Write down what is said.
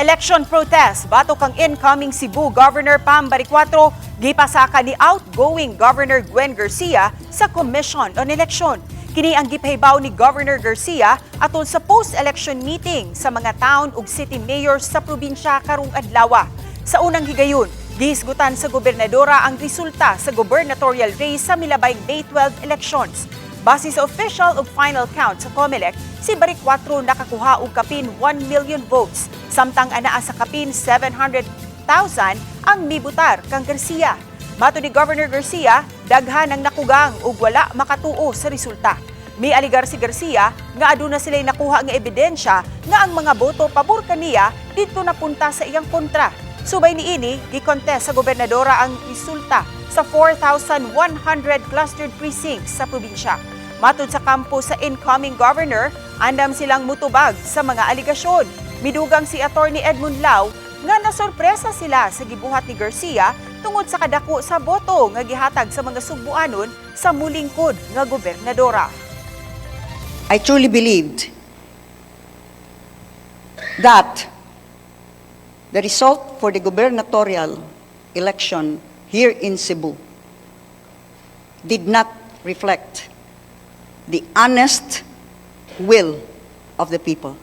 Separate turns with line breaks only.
Election protest batok ang incoming Cebu Governor Pam Baricuatro gipasaka ni outgoing Governor Gwen Garcia sa Commission on Election. Kini ang gipahibaw ni Governor Garcia atol sa post-election meeting sa mga town ug city mayors sa probinsya karong adlaw. Sa unang higayon, gihisgutan sa gobernadora ang resulta sa gubernatorial race sa milabay May 12 elections. Base sa official ug final count sa COMELEC, si Baricuatro nakakuha og kapin 1 million votes, samtang anaa sa kapin 700,000 ang mibutar kang Garcia. Mato ni Governor Garcia, daghan ang nakugang ug wala makatuo sa resulta. May aligar si Garcia nga aduna sila'y nakuha nga ebidensya nga ang mga boto pabor kaniya dito napunta sa iyang kontra. Subay niini, gi-contest sa gobernadora ang resulta sa 4,100 clustered precincts sa probinsya. Matud sa kampo sa incoming governor, andam silang mutubag sa mga aligasyon. Midugang si Attorney Edmund Lau nga nasorpresa sila sa gibuhat ni Garcia tungod sa kadako sa boto nga gihatag sa mga Subuanon sa mulingkod nga gobernadora.
I truly believed that the result for the gubernatorial election here in Cebu did not reflect the honest will of the people.